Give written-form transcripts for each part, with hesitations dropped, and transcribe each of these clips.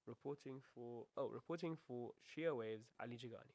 Reporting for Shia Waves, Ali Jigani.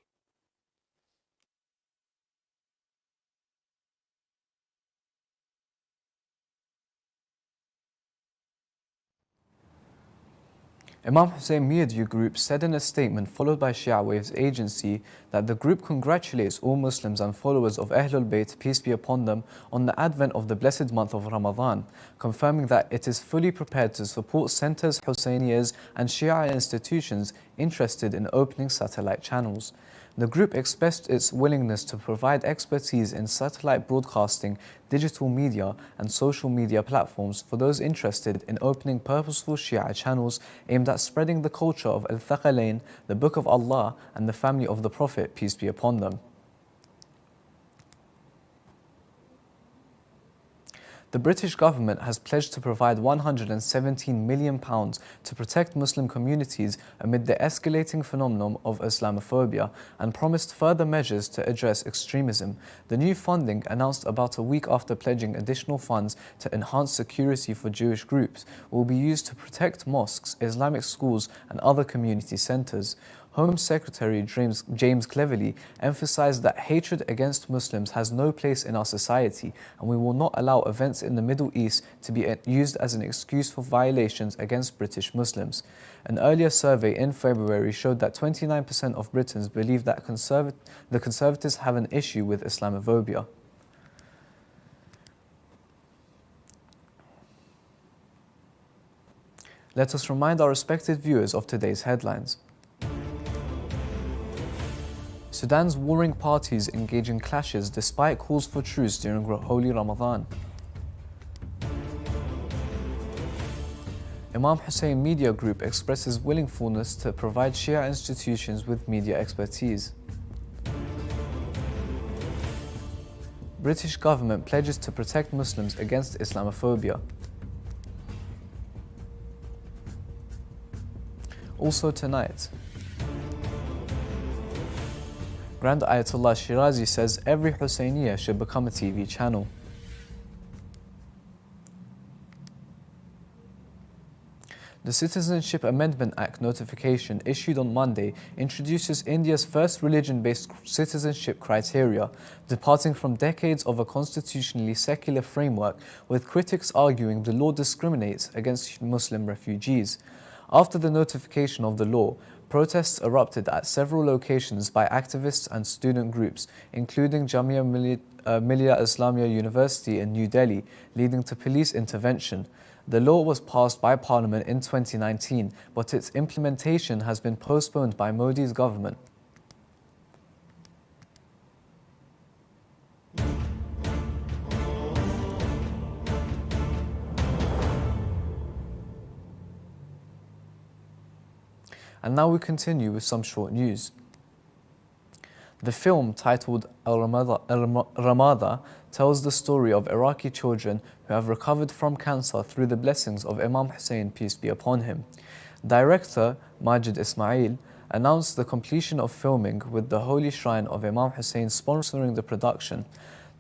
Imam Hussein Media Group said in a statement followed by Shia Waves agency that the group congratulates all Muslims and followers of Ahlul Bayt, peace be upon them, on the advent of the blessed month of Ramadan, confirming that it is fully prepared to support centers, Husseinias and Shia institutions interested in opening satellite channels. The group expressed its willingness to provide expertise in satellite broadcasting, digital media and social media platforms for those interested in opening purposeful Shia channels aimed at spreading the culture of Al-Thaqalain, the Book of Allah and the family of the Prophet, peace be upon them. The British government has pledged to provide £117 million to protect Muslim communities amid the escalating phenomenon of Islamophobia and promised further measures to address extremism. The new funding, announced about a week after pledging additional funds to enhance security for Jewish groups, will be used to protect mosques, Islamic schools and other community centres. Home Secretary James Cleverly emphasised that hatred against Muslims has no place in our society and we will not allow events in the Middle East to be used as an excuse for violations against British Muslims. An earlier survey in February showed that 29% of Britons believe that the Conservatives have an issue with Islamophobia. Let us remind our respected viewers of today's headlines. Sudan's warring parties engage in clashes despite calls for truce during Holy Ramadan. Imam Hussein Media Group expresses willingness to provide Shia institutions with media expertise. British government pledges to protect Muslims against Islamophobia. Also tonight, Grand Ayatollah Shirazi says every Husseiniya should become a TV channel. The Citizenship Amendment Act notification issued on Monday introduces India's first religion-based citizenship criteria, departing from decades of a constitutionally secular framework, with critics arguing the law discriminates against Muslim refugees. After the notification of the law, protests erupted at several locations by activists and student groups, including Jamia Millia Islamia University in New Delhi, leading to police intervention. The law was passed by Parliament in 2019, but its implementation has been postponed by Modi's government. And now we continue with some short news. The film, titled Al-Ramada, tells the story of Iraqi children who have recovered from cancer through the blessings of Imam Hussein, peace be upon him. Director Majid Ismail announced the completion of filming, with the holy shrine of Imam Hussein sponsoring the production.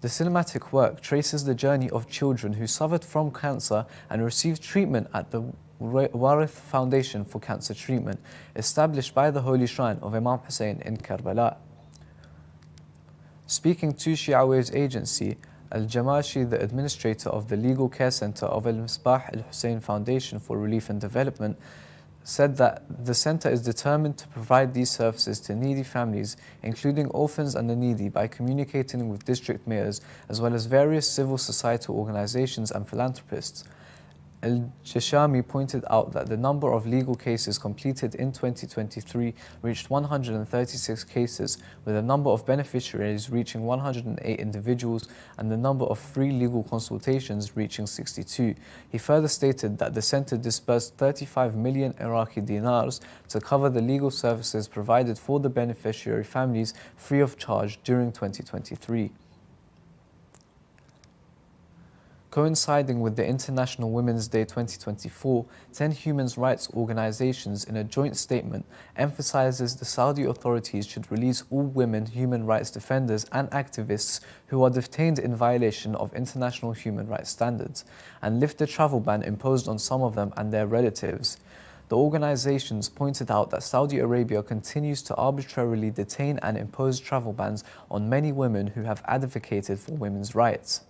The cinematic work traces the journey of children who suffered from cancer and received treatment at the Warith Foundation for Cancer Treatment, established by the Holy Shrine of Imam Hussein in Karbala. Speaking to Shia Waves agency, Al-Jamashi, the administrator of the Legal Care Center of Al-Misbah Al-Hussein Foundation for Relief and Development, said that the center is determined to provide these services to needy families, including orphans and the needy, by communicating with district mayors as well as various civil society organizations and philanthropists. Al-Jashami pointed out that the number of legal cases completed in 2023 reached 136 cases, with the number of beneficiaries reaching 108 individuals and the number of free legal consultations reaching 62. He further stated that the center disbursed 35 million Iraqi dinars to cover the legal services provided for the beneficiary families free of charge during 2023. Coinciding with the International Women's Day 2024, 10 human rights organizations, in a joint statement, emphasizes the Saudi authorities should release all women human rights defenders and activists who are detained in violation of international human rights standards, and lift the travel ban imposed on some of them and their relatives. The organizations pointed out that Saudi Arabia continues to arbitrarily detain and impose travel bans on many women who have advocated for women's rights.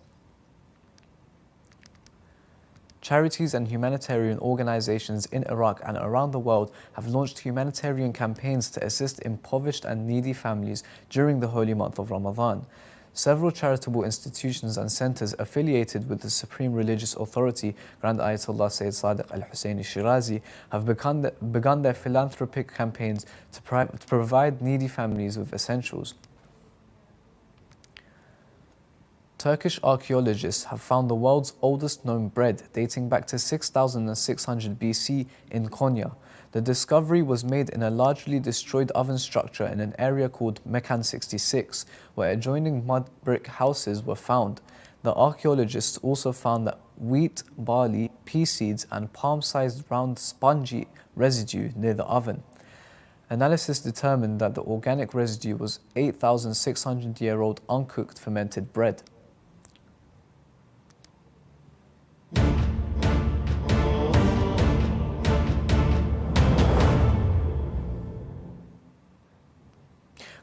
Charities and humanitarian organizations in Iraq and around the world have launched humanitarian campaigns to assist impoverished and needy families during the holy month of Ramadan. Several charitable institutions and centers affiliated with the Supreme Religious Authority, Grand Ayatollah Sayyid Sadiq al-Husseini Shirazi, have begun their philanthropic campaigns to provide needy families with essentials. Turkish archaeologists have found the world's oldest known bread dating back to 6,600 BC in Konya. The discovery was made in a largely destroyed oven structure in an area called Mekan 66, where adjoining mud brick houses were found. The archaeologists also found that wheat, barley, pea seeds and palm-sized round spongy residue near the oven. Analysis determined that the organic residue was 8,600-year-old uncooked fermented bread.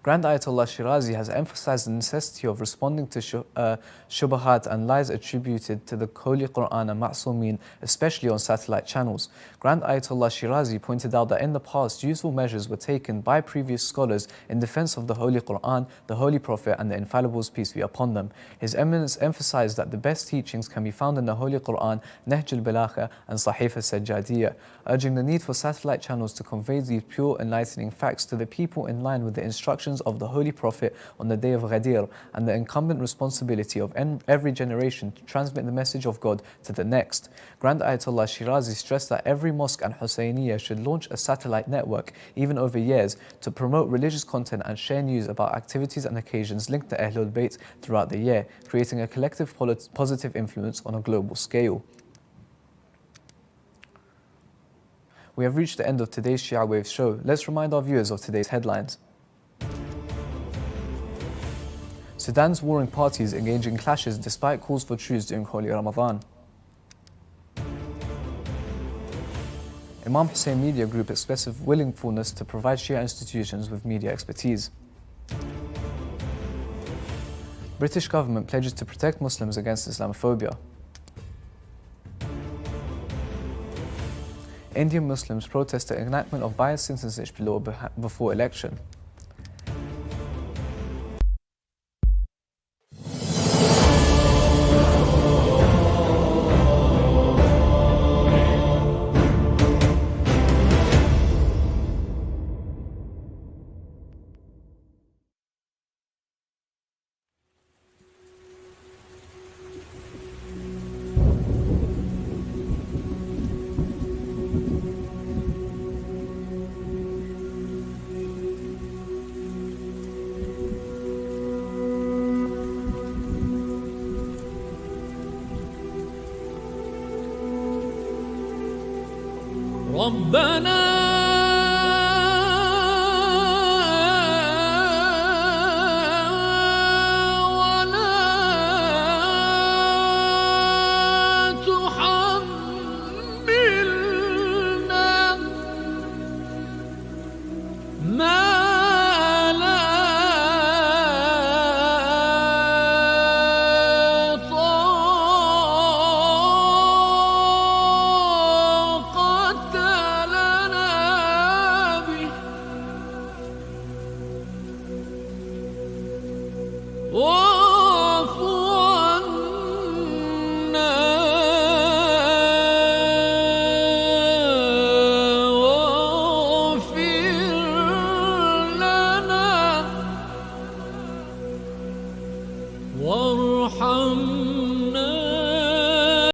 Grand Ayatollah Shirazi has emphasized the necessity of responding to shubahat and lies attributed to the Holy Quran and Ma'sumin, especially on satellite channels. Grand Ayatollah Shirazi pointed out that in the past, useful measures were taken by previous scholars in defense of the Holy Quran, the Holy Prophet and the Infallibles, peace be upon them. His Eminence emphasized that the best teachings can be found in the Holy Quran, Nahj al-Balagha and Sahif al-Sajjadiyya, urging the need for satellite channels to convey these pure enlightening facts to the people in line with the instructions of the Holy Prophet on the day of Ghadir and the incumbent responsibility of every generation to transmit the message of God to the next. Grand Ayatollah Shirazi stressed that every mosque and Husayniyya should launch a satellite network, even over years, to promote religious content and share news about activities and occasions linked to Ahlul Bayt throughout the year, creating a collective positive influence on a global scale. We have reached the end of today's Shia Waves show. Let's remind our viewers of today's headlines. Sudan's warring parties engage in clashes despite calls for truce during Holy Ramadan. Imam Hussein Media Group expresses willingness to provide Shia institutions with media expertise. British government pledges to protect Muslims against Islamophobia. Indian Muslims protest the enactment of biased citizenship law before election. ربنا ولا تحملنا ما لا واعف عنا واغفر لنا وارحمنا